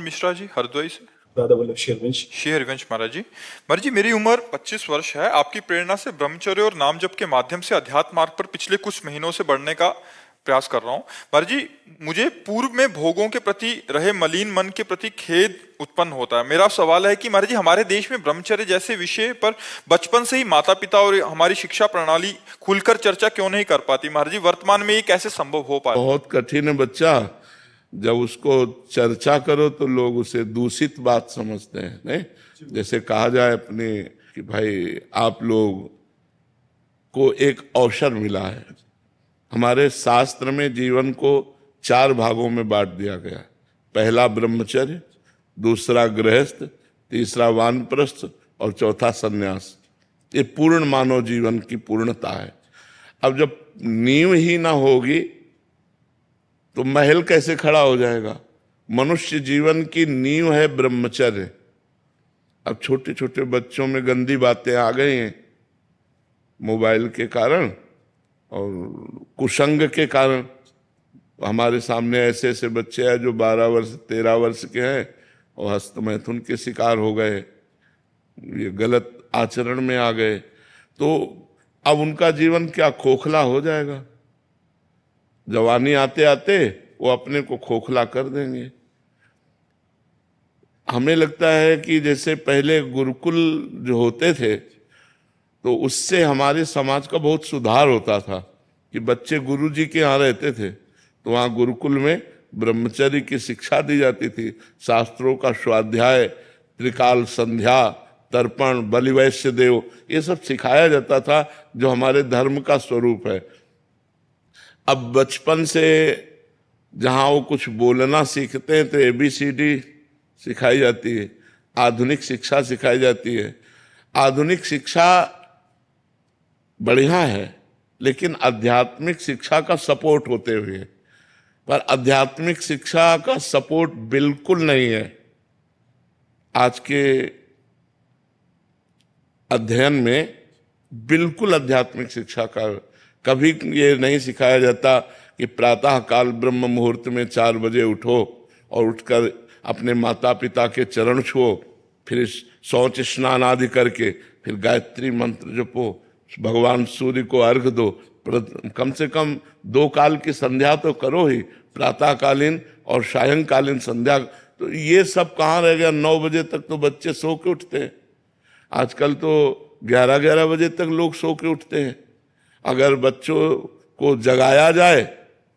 मिश्रा जी, हरदोई से। राधा वल्लभ शेरवंश। श्री हरिवंश महाराज जी। महाराज जी, मेरी उम्र 25 वर्ष है। आपकी प्रेरणा से ब्रह्मचर्य और नाम जप के माध्यम से अध्यात्म मार्ग पर पिछले कुछ महीनों से बढ़ने का प्रयास कर रहा हूँ। महाराज जी, मुझे पूर्व में भोगों के प्रति रहे मलिन मन के प्रति खेद उत्पन्न होता है। मेरा सवाल है कि महाराज जी, हमारे देश में ब्रह्मचर्य जैसे विषय पर बचपन से ही माता पिता और हमारी शिक्षा प्रणाली खुलकर चर्चा क्यों नहीं कर पाती? महाराज जी, वर्तमान में ये कैसे संभव हो पाए? बहुत कठिन है बच्चा। जब उसको चर्चा करो तो लोग उसे दूषित बात समझते हैं। नहीं, जैसे कहा जाए अपने कि भाई आप लोग को एक अवसर मिला है। हमारे शास्त्र में जीवन को 4 भागों में बांट दिया गया। पहला ब्रह्मचर्य, दूसरा गृहस्थ, तीसरा वानप्रस्थ और चौथा सन्यास। ये पूर्ण मानव जीवन की पूर्णता है। अब जब नींव ही ना होगी तो महल कैसे खड़ा हो जाएगा? मनुष्य जीवन की नींव है ब्रह्मचर्य। अब छोटे छोटे बच्चों में गंदी बातें आ गई हैं मोबाइल के कारण और कुसंग के कारण। हमारे सामने ऐसे ऐसे बच्चे हैं जो 12 वर्ष 13 वर्ष के हैं और हस्तमैथुन के शिकार हो गए, ये गलत आचरण में आ गए। तो अब उनका जीवन क्या खोखला हो जाएगा? जवानी आते आते वो अपने को खोखला कर देंगे। हमें लगता है कि जैसे पहले गुरुकुल जो होते थे तो उससे हमारे समाज का बहुत सुधार होता था कि बच्चे गुरुजी के यहाँ रहते थे तो वहाँ गुरुकुल में ब्रह्मचर्य की शिक्षा दी जाती थी। शास्त्रों का स्वाध्याय, त्रिकाल संध्या, तर्पण, बलिवैश्य देव, ये सब सिखाया जाता था जो हमारे धर्म का स्वरूप है। अब बचपन से जहाँ वो कुछ बोलना सीखते हैं तो ABCD सिखाई जाती है, आधुनिक शिक्षा सिखाई जाती है। आधुनिक शिक्षा बढ़िया है लेकिन आध्यात्मिक शिक्षा का सपोर्ट होते हुए, पर आध्यात्मिक शिक्षा का सपोर्ट बिल्कुल नहीं है। आज के अध्ययन में बिल्कुल आध्यात्मिक शिक्षा का कभी ये नहीं सिखाया जाता कि प्रातः काल ब्रह्म मुहूर्त में 4 बजे उठो और उठकर अपने माता पिता के चरण छुओ, फिर शौच स्नान आदि करके फिर गायत्री मंत्र जपो, भगवान सूर्य को अर्घ दो, कम से कम 2 काल की संध्या तो करो ही, प्रातःकालीन और सायंकालीन संध्या। तो ये सब कहाँ रह गया? 9 बजे तक तो बच्चे सो के उठते हैं। आजकल तो 11-11 बजे तक लोग सो के उठते हैं। अगर बच्चों को जगाया जाए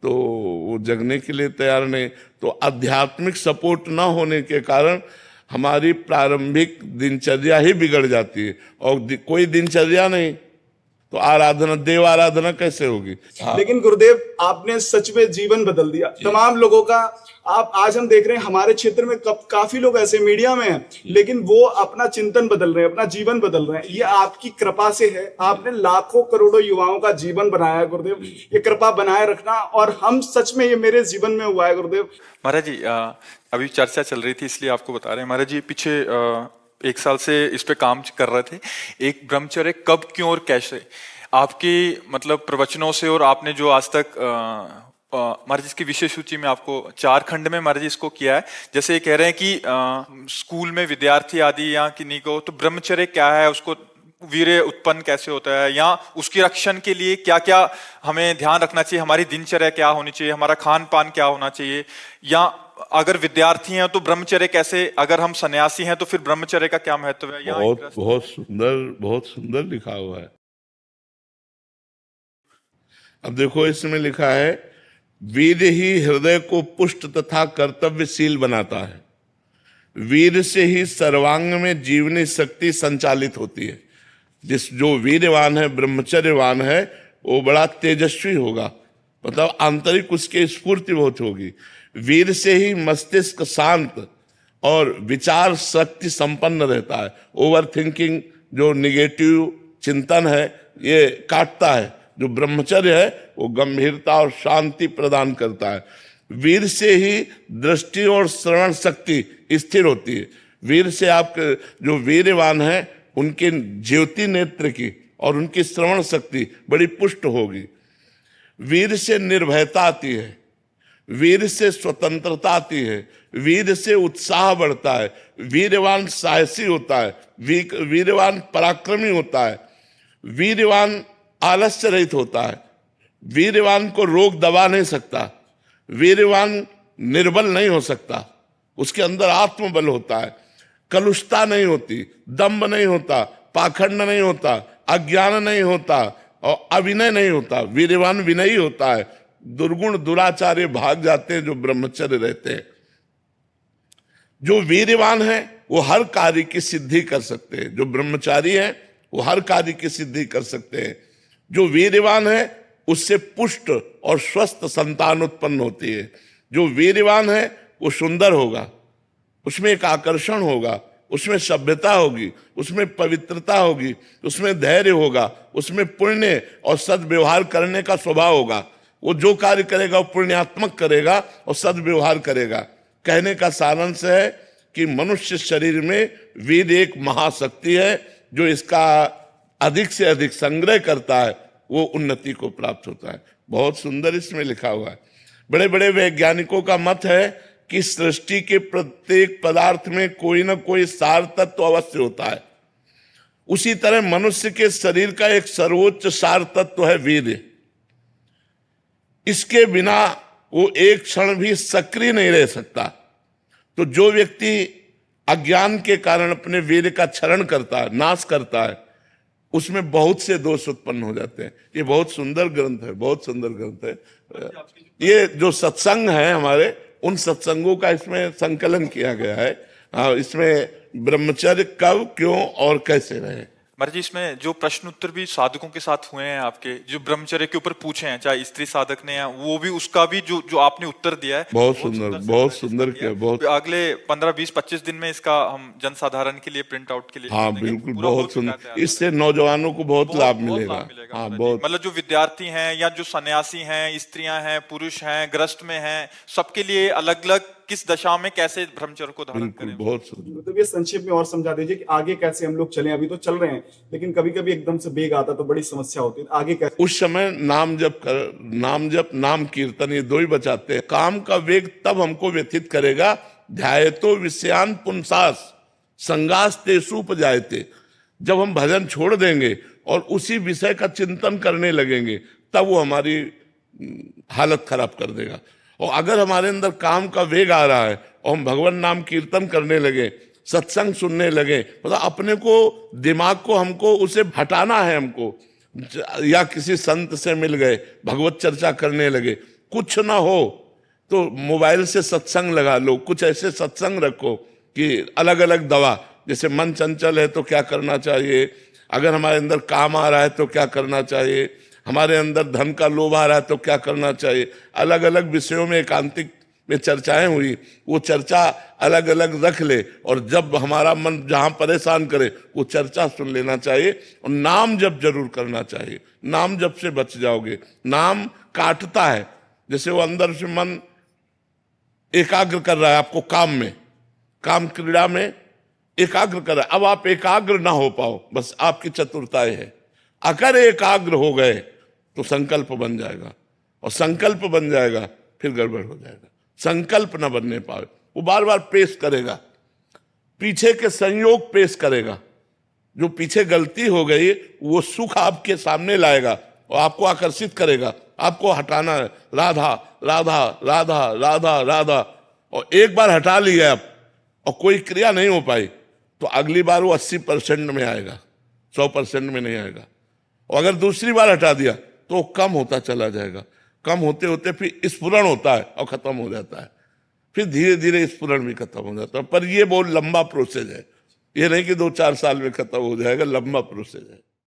तो वो जगने के लिए तैयार नहीं। तो आध्यात्मिक सपोर्ट ना होने के कारण हमारी प्रारंभिक दिनचर्या ही बिगड़ जाती है और कोई दिनचर्या नहीं तो आराधना, देव आराधना कैसे होगी? लेकिन गुरुदेव, आपने सच में जीवन बदल दिया तमाम लोगों का। आप आज हम देख रहे हैं हमारे क्षेत्र में काफी लोग ऐसे मीडिया में हैं लेकिन वो अपना चिंतन बदल रहे हैं, अपना जीवन बदल रहे हैं। ये आपकी कृपा से है। आपने लाखों करोड़ों युवाओं का जीवन बनाया है गुरुदेव। ये कृपा बनाए रखना। और हम सच में, ये मेरे जीवन में हुआ है गुरुदेव। महाराज जी, अभी चर्चा चल रही थी इसलिए आपको बता रहे हैं। महाराज जी, पीछे 1 साल से इस पे काम कर रहे थे। एक ब्रह्मचर्य कब, क्यों और कैसे, आपकी मतलब प्रवचनों से और आपने जो आज तक महाराज इसकी विशेष सूची में आपको 4 खंड में महाराज इसको किया है। जैसे ये कह रहे हैं कि स्कूल में विद्यार्थी आदि या किन्हीं को, तो ब्रह्मचर्य क्या है, उसको वीर्य उत्पन्न कैसे होता है, या उसकी रक्षण के लिए क्या क्या हमें ध्यान रखना चाहिए, हमारी दिनचर्या क्या होनी चाहिए, हमारा खान पान क्या होना चाहिए, या अगर विद्यार्थी हैं तो ब्रह्मचर्य कैसे, अगर हम सन्यासी हैं तो फिर ब्रह्मचर्य का क्या महत्व है? बहुत सुंदर लिखा हुआ है। अब देखो, इसमें लिखा है वीर ही हृदय को पुष्ट तथा कर्तव्यशील बनाता है। वीर से ही सर्वांग में जीवनी शक्ति संचालित होती है। जो वीरवान है, ब्रह्मचर्यवान है, वो बड़ा तेजस्वी होगा, मतलब आंतरिक उसके स्फूर्ति बहुत होगी। वीर से ही मस्तिष्क शांत और विचार शक्ति संपन्न रहता है। ओवर थिंकिंग, जो निगेटिव चिंतन है, ये काटता है। जो ब्रह्मचर्य है वो गंभीरता और शांति प्रदान करता है। वीर से ही दृष्टि और श्रवण शक्ति स्थिर होती है। वीर से आपके जो वीरवान है उनके ज्योति नेत्र की और उनकी श्रवण शक्ति बड़ी पुष्ट होगी। वीर से निर्भयता आती है। वीर से स्वतंत्रता आती है, वीर से उत्साह बढ़ता है, वीरवान साहसी होता है, वीरवान पराक्रमी होता है, वीरवान आलस्य रहित होता है, वीरवान को रोग दबा नहीं सकता, वीरवान निर्बल नहीं हो सकता, उसके अंदर आत्मबल होता है, कलुषता नहीं होती, दंभ नहीं होता, पाखंड नहीं होता, अज्ञान नहीं होता और अविनय नहीं होता। वीरवान विनयी होता है। दुर्गुण दुराचार्य भाग जाते हैं जो ब्रह्मचर्य रहते हैं। जो वीरवान है वो हर कार्य की सिद्धि कर सकते हैं, जो ब्रह्मचारी है वो हर कार्य की सिद्धि कर सकते हैं। जो वीरवान है उससे पुष्ट और स्वस्थ संतान उत्पन्न होती है। जो वीरवान है वो सुंदर होगा, उसमें एक आकर्षण होगा, उसमें सभ्यता होगी, उसमें पवित्रता होगी, उसमें धैर्य होगा, उसमें पुण्य और सद्व्यवहार करने का स्वभाव होगा। वो जो कार्य करेगा वो पुण्यात्मक करेगा और सद्व्यवहार करेगा। कहने का सारांश है कि मनुष्य शरीर में वीर एक महाशक्ति है, जो इसका अधिक से अधिक संग्रह करता है वो उन्नति को प्राप्त होता है। बहुत सुंदर इसमें लिखा हुआ है। बड़े बड़े वैज्ञानिकों का मत है कि सृष्टि के प्रत्येक पदार्थ में कोई ना कोई सार तत्व अवश्य होता है। उसी तरह मनुष्य के शरीर का एक सर्वोच्च सार तत्व है वीर्य। इसके बिना वो एक क्षण भी सक्रिय नहीं रह सकता। तो जो व्यक्ति अज्ञान के कारण अपने वीर्य का क्षरण करता है, नाश करता है, उसमें बहुत से दोष उत्पन्न हो जाते हैं। ये बहुत सुंदर ग्रंथ है, बहुत सुंदर ग्रंथ है। ये जो सत्संग है हमारे, उन सत्संगों का इसमें संकलन किया गया है। इसमें ब्रह्मचर्य कब, क्यों और कैसे रहे। महाराज जी, इसमें जो प्रश्न उत्तर भी साधकों के साथ हुए हैं आपके, जो ब्रह्मचर्य के ऊपर पूछे हैं, चाहे स्त्री साधक ने, वो भी उसका भी जो आपने उत्तर दिया है, बहुत सुंदर किया। बहुत अगले 15, 20, 25 दिन में इसका हम जनसाधारण के लिए प्रिंट आउट के लिए, हाँ बिल्कुल, बहुत सुंदर। इससे नौजवानों को बहुत लाभ मिलेगा। हाँ, बहुत। मतलब जो विद्यार्थी हैं या जो सन्यासी हैं, स्त्रियां हैं, पुरुष हैं, ग्रस्त में हैं, सबके लिए अलग अलग किस दशा में कैसे ब्रह्मचर्य को धारण करें। बहुत सुंदर। मतलब ये संक्षेप में और समझा दीजिए कि आगे कैसे हम लोग चलें। अभी तो चल रहे हैं, लेकिन कभी कभी एकदम से वेग आता तो बड़ी समस्या होती है। आगे कैसे? उस समय नाम जप नाम कीर्तन, ये दो ही बचाते हैं। काम का वेग तब हमको व्यथित करेगा, ध्यायतो विषयान पुंसास संगास तेषुपजायते। जब हम भजन छोड़ देंगे और उसी विषय का चिंतन करने लगेंगे, तब वो हमारी हालत खराब कर देगा। और अगर हमारे अंदर काम का वेग आ रहा है और हम भगवान नाम कीर्तन करने लगे, सत्संग सुनने लगे, मतलब अपने को, दिमाग को हमको उसे हटाना है हमको, या किसी संत से मिल गए, भगवत चर्चा करने लगे, कुछ ना हो तो मोबाइल से सत्संग लगा लो। कुछ ऐसे सत्संग रखो कि अलग अलग दवा, जैसे मन चंचल है तो क्या करना चाहिए, अगर हमारे अंदर काम आ रहा है तो क्या करना चाहिए, हमारे अंदर धन का लोभ आ रहा है तो क्या करना चाहिए। अलग अलग विषयों में एकांतिक में चर्चाएं हुई, वो चर्चा अलग अलग रख ले, और जब हमारा मन जहां परेशान करे वो चर्चा सुन लेना चाहिए। और नाम जप जरूर करना चाहिए। नाम जप से बच जाओगे। नाम काटता है, जैसे वो अंदर से मन एकाग्र कर रहा है आपको काम में, काम क्रीड़ा में एकाग्र कर रहा है। अब आप एकाग्र ना हो पाओ, बस आपकी चतुरताई है। अगर एकाग्र हो गए तो संकल्प बन जाएगा, और संकल्प बन जाएगा फिर गड़बड़ हो जाएगा। संकल्प ना बनने पाए, वो बार बार पेश करेगा, पीछे के संयोग पेश करेगा। जो पीछे गलती हो गई वो सुख आपके सामने लाएगा और आपको आकर्षित करेगा। आपको हटाना है, राधा राधा राधा राधा राधा, और एक बार हटा लिया आप और कोई क्रिया नहीं हो पाई, तो अगली बार वो 80% में आएगा, 100% में नहीं आएगा। और अगर दूसरी बार हटा दिया तो कम होता चला जाएगा। कम होते होते फिर स्फुरण होता है और खत्म हो जाता है। फिर धीरे धीरे स्फुरण भी खत्म हो जाता है। पर ये बहुत लंबा प्रोसेस है, ये नहीं कि 2-4 साल में खत्म हो जाएगा, लंबा प्रोसेस है।